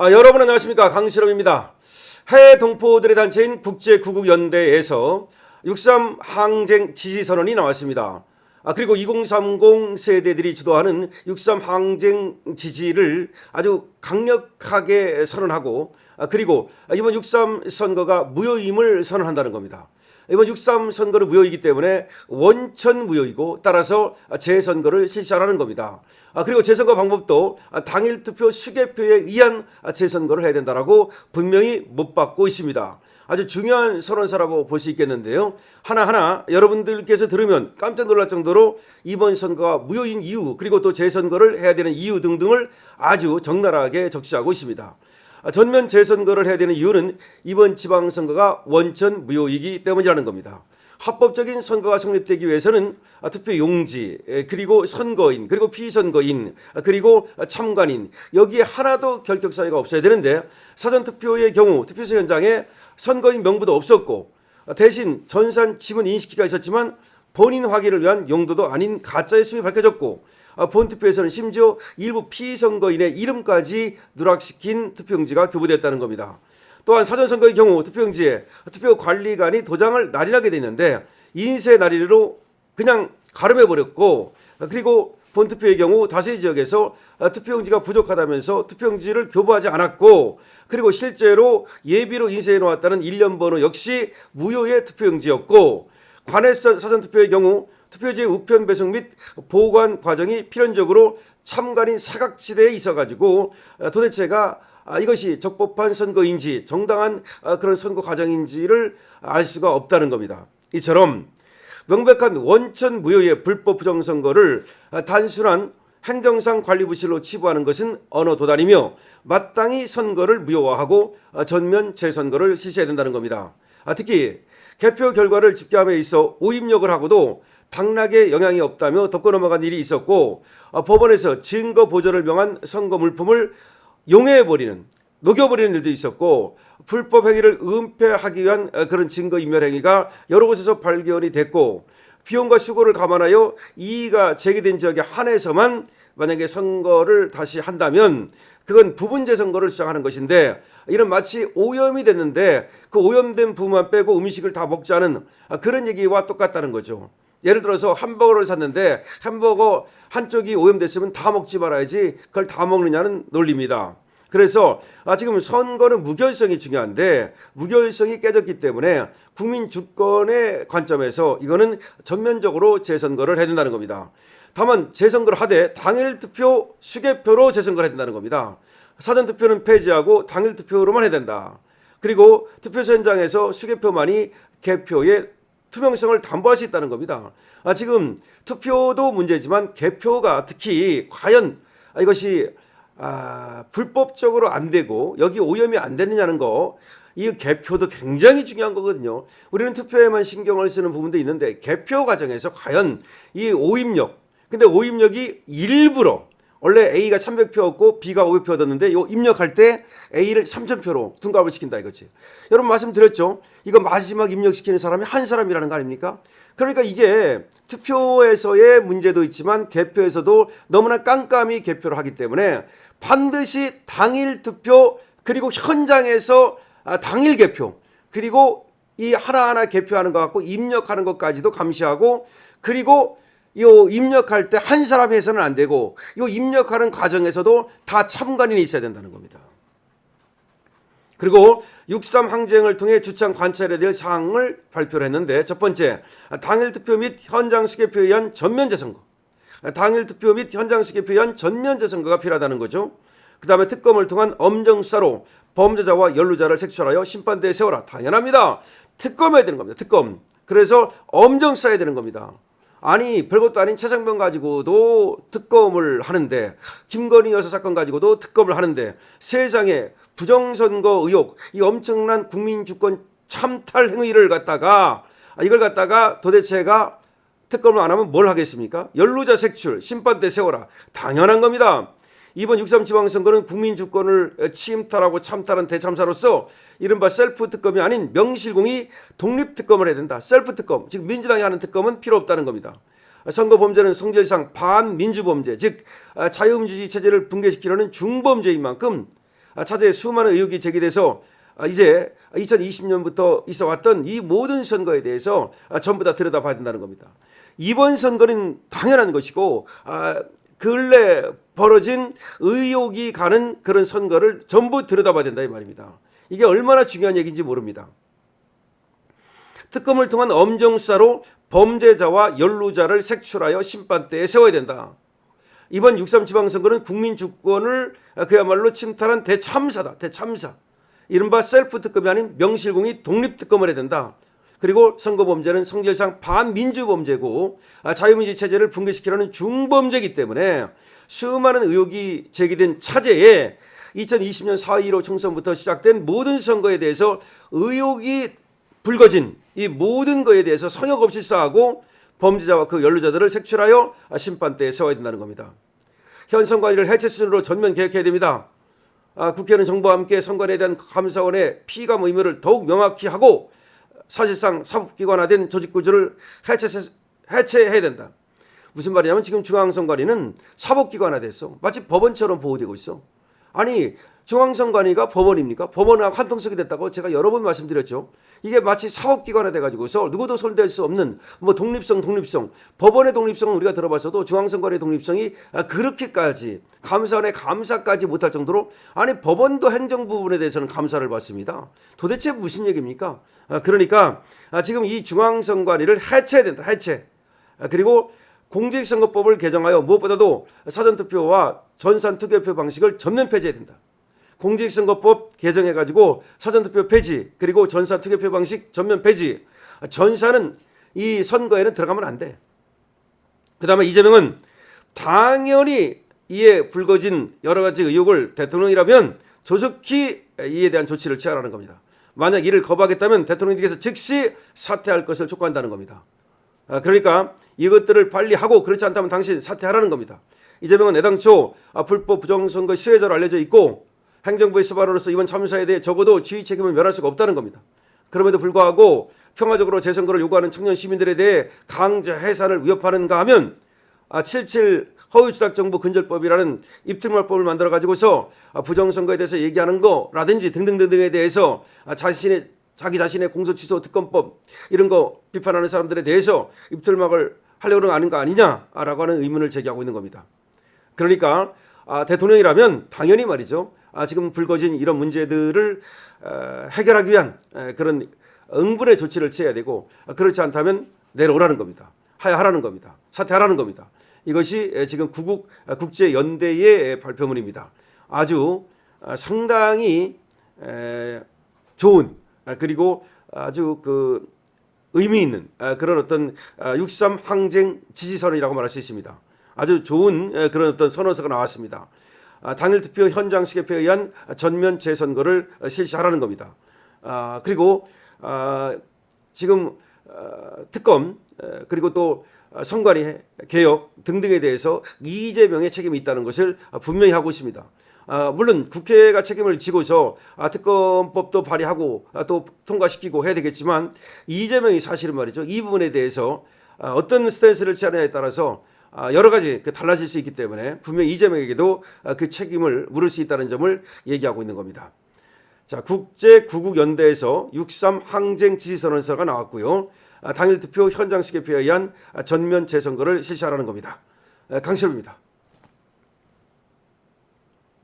여러분 안녕하십니까, 강실험입니다. 해외 동포들의 단체인 국제구국연대에서 6.3 항쟁 지지선언이 나왔습니다. 그리고 2030 세대들이 주도하는 6.3 항쟁 지지를 아주 강력하게 선언하고, 그리고 이번 6.3 선거가 무효임을 선언한다는 겁니다. 이번 6.3 선거는 무효이기 때문에 원천 무효이고, 따라서 재선거를 실시하라는 겁니다. 그리고 재선거 방법도 당일 투표 수개표에 의한 재선거를 해야 된다라고 분명히 못 받고 있습니다. 아주 중요한 선언서라고 볼 수 있겠는데요. 하나하나 여러분들께서 들으면 깜짝 놀랄 정도로 이번 선거가 무효인 이유, 그리고 또 재선거를 해야 되는 이유 등등을 아주 적나라하게 적시하고 있습니다. 전면 재선거를 해야 되는 이유는 이번 지방선거가 원천 무효이기 때문이라는 겁니다. 합법적인 선거가 성립되기 위해서는 투표 용지, 그리고 선거인, 그리고 피선거인, 그리고 참관인, 여기에 하나도 결격 사유가 없어야 되는데, 사전투표의 경우 투표소 현장에 선거인 명부도 없었고, 대신 전산 지문 인식기가 있었지만 본인 확인을 위한 용도도 아닌 가짜였음이 밝혀졌고, 본투표에서는 심지어 일부 피선거인의 이름까지 누락시킨 투표용지가 교부됐다는 겁니다. 또한 사전선거의 경우 투표용지에 투표관리관이 도장을 날인하게 돼 있는데 인쇄 날인으로 그냥 가름해버렸고, 그리고 본투표의 경우 다수의 지역에서 투표용지가 부족하다면서 투표용지를 교부하지 않았고, 그리고 실제로 예비로 인쇄해 놓았다는 일련 번호 역시 무효의 투표용지였고, 관외 사전투표의 경우 투표지의 우편 배송 및 보관 과정이 필연적으로 참관인 사각지대에 있어가지고 도대체가 이것이 적법한 선거인지 정당한 그런 선거 과정인지를 알 수가 없다는 겁니다. 이처럼 명백한 원천 무효의 불법 부정선거를 단순한 행정상 관리부실로 치부하는 것은 언어 도단이며 마땅히 선거를 무효화하고 전면 재선거를 실시해야 된다는 겁니다. 특히 개표 결과를 집계함에 있어 오입력을 하고도 당락에 영향이 없다며 덮고 넘어간 일이 있었고, 법원에서 증거 보존을 명한 선거 물품을 용해버리는, 녹여버리는 일도 있었고, 불법 행위를 은폐하기 위한 그런 증거인멸 행위가 여러 곳에서 발견이 됐고, 비용과 수고를 감안하여 이의가 제기된 지역에 한해서만 만약에 선거를 다시 한다면 그건 부분제 선거를 주장하는 것인데, 이런 마치 오염이 됐는데 그 오염된 부분만 빼고 음식을 다 먹자는 그런 얘기와 똑같다는 거죠. 예를 들어서 햄버거를 샀는데 햄버거 한쪽이 오염됐으면 다 먹지 말아야지 그걸 다 먹느냐는 논리입니다. 그래서 지금 선거는 무결성이 중요한데 무결성이 깨졌기 때문에 국민 주권의 관점에서 이거는 전면적으로 재선거를 해야 된다는 겁니다. 다만 재선거를 하되 당일 투표 수개표로 재선거를 해야 된다는 겁니다. 사전투표는 폐지하고 당일 투표로만 해야 된다. 그리고 투표소 현장에서 수개표만이 개표의 투명성을 담보할 수 있다는 겁니다. 지금 투표도 문제지만 개표가 특히 과연 이것이 불법적으로 안 되고 여기 오염이 안 되느냐는 거, 이 개표도 굉장히 중요한 거거든요. 우리는 투표에만 신경을 쓰는 부분도 있는데 개표 과정에서 과연 이 오입력, 근데 오입력이 일부러 원래 A가 300표였고 B가 500표 얻었는데 요 입력할 때 A를 3000표로 둔갑을 시킨다 이거지. 여러분 말씀드렸죠. 이거 마지막 입력시키는 사람이 한 사람이라는 거 아닙니까? 그러니까 이게 투표에서의 문제도 있지만 개표에서도 너무나 깜깜이 개표를 하기 때문에 반드시 당일 투표, 그리고 현장에서 당일 개표, 그리고 이 하나하나 개표하는 것 같고 입력하는 것까지도 감시하고, 그리고 이 입력할 때 한 사람이 해서는 안 되고 이 입력하는 과정에서도 다 참관인이 있어야 된다는 겁니다. 그리고 6.3 항쟁을 통해 주창 관찰해야 될 사항을 발표를 했는데, 첫 번째, 당일 투표 및 현장 수개표에 의한 전면 재선거. 당일 투표 및 현장 수개표에 의한 전면 재선거가 필요하다는 거죠. 그 다음에 특검을 통한 엄정 수사로 범죄자와 연루자를 색출하여 심판대에 세워라. 당연합니다. 특검해야 되는 겁니다. 특검. 그래서 엄정 수사해야 되는 겁니다. 아니 별것도 아닌 최상병 가지고도 특검을 하는데, 김건희 여사 사건 가지고도 특검을 하는데, 세상에 부정선거 의혹, 이 엄청난 국민주권 참탈 행위를 갖다가 이걸 갖다가 도대체가 특검을 안 하면 뭘 하겠습니까? 연루자 색출, 심판대 세워라. 당연한 겁니다. 이번 6.3 지방선거는 국민주권을 침탈하고 참탈한 대참사로서 이른바 셀프 특검이 아닌 명실공히 독립특검을 해야 된다. 셀프 특검, 즉 민주당이 하는 특검은 필요 없다는 겁니다. 선거 범죄는 성질상 반민주범죄, 즉 자유민주주의 체제를 붕괴시키려는 중범죄인 만큼 차제에 수많은 의혹이 제기돼서 이제 2020년부터 있어왔던 이 모든 선거에 대해서 전부 다 들여다봐야 된다는 겁니다. 이번 선거는 당연한 것이고 근래 벌어진 의혹이 가는 그런 선거를 전부 들여다봐야 된다 이 말입니다. 이게 얼마나 중요한 얘기인지 모릅니다. 특검을 통한 엄정 수사로 범죄자와 연루자를 색출하여 심판대에 세워야 된다. 이번 6.3 지방선거는 국민 주권을 그야말로 침탈한 대참사다. 대참사. 이른바 셀프 특검이 아닌 명실공히 독립특검을 해야 된다. 그리고 선거범죄는 성질상 반민주범죄고 자유민주 체제를 붕괴시키려는 중범죄이기 때문에 수많은 의혹이 제기된 차제에 2020년 4.15 총선부터 시작된 모든 선거에 대해서 의혹이 불거진 이 모든 것에 대해서 성역 없이 수사하고 범죄자와 그 연루자들을 색출하여 심판대에 세워야 된다는 겁니다. 현 선관위를 해체 수준으로 전면 개혁해야 됩니다. 국회는 정부와 함께 선관위에 대한 감사원의 피감 의무를 더욱 명확히 하고 사실상 사법기관화된 조직구조를 해체해야 된다. 무슨 말이냐면 지금 중앙선관위는 사법기관화됐어. 마치 법원처럼 보호되고 있어. 아니 중앙선관위가 법원입니까? 법원과 한통속이 됐다고 제가 여러 번 말씀드렸죠. 이게 마치 사법기관화 돼가지고서 누구도 손댈 수 없는 뭐 독립성 법원의 독립성은 우리가 들어봤어도 중앙선관위의 독립성이 그렇게까지 감사원의 감사까지 못할 정도로 아니 법원도 행정 부분에 대해서는 감사를 받습니다. 도대체 무슨 얘기입니까? 그러니까 지금 이 중앙선관위를 해체해야 된다. 해체. 그리고 공직선거법을 개정하여 무엇보다도 사전투표와 전산투개표 방식을 전면 폐지해야 된다. 공직선거법 개정해가지고 사전투표 폐지 그리고 전산투개표 방식 전면 폐지. 전사는 이 선거에는 들어가면 안 돼. 그 다음에 이재명은 당연히 이에 불거진 여러 가지 의혹을 대통령이라면 조속히 이에 대한 조치를 취하라는 겁니다. 만약 이를 거부하겠다면 대통령께서 즉시 사퇴할 것을 촉구한다는 겁니다. 그러니까 이것들을 빨리 하고 그렇지 않다면 당신 사퇴하라는 겁니다. 이재명은 애당초 불법 부정선거 수혜자로 알려져 있고 행정부의 수반으로서 이번 참사에 대해 적어도 지휘 책임을 면할 수가 없다는 겁니다. 그럼에도 불구하고 평화적으로 재선거를 요구하는 청년 시민들에 대해 강제 해산을 위협하는가 하면 77 허위조작정보 근절법이라는 입틀말법을 만들어 가지고서 부정선거에 대해서 얘기하는 거라든지 등등등등에 대해서 자기 자신의 공소취소 특검법 이런 거 비판하는 사람들에 대해서 입틀막을 하려는 거 아닌 거 아니냐라고 하는 의문을 제기하고 있는 겁니다. 그러니까 대통령이라면 당연히 말이죠. 지금 불거진 이런 문제들을 해결하기 위한 그런 응분의 조치를 취해야 되고 그렇지 않다면 내려오라는 겁니다. 하라는 겁니다. 사퇴하라는 겁니다. 이것이 지금 국제연대의 발표문입니다. 아주 상당히 좋은 그리고 아주 그 의미 있는 그런 어떤 6.3 항쟁 지지선언이라고 말할 수 있습니다. 아주 좋은 그런 어떤 선언서가 나왔습니다. 당일 투표 현장 시계표에 의한 전면 재선거를 실시하라는 겁니다. 그리고 지금 특검 그리고 또 선관위 개혁 등등에 대해서 이재명의 책임이 있다는 것을 분명히 하고 있습니다. 물론 국회가 책임을 지고서 특검법도 발의하고 또 통과시키고 해야 되겠지만 이재명이 사실은 말이죠. 이 부분에 대해서 어떤 스탠스를 취하느냐에 따라서 여러 가지 달라질 수 있기 때문에 분명히 이재명에게도 그 책임을 물을 수 있다는 점을 얘기하고 있는 겁니다. 자, 국제구국연대에서 6.3 항쟁 지지선언서가 나왔고요. 당일 투표 현장 시계표에 의한 전면 재선거를 실시하라는 겁니다. 강실입니다.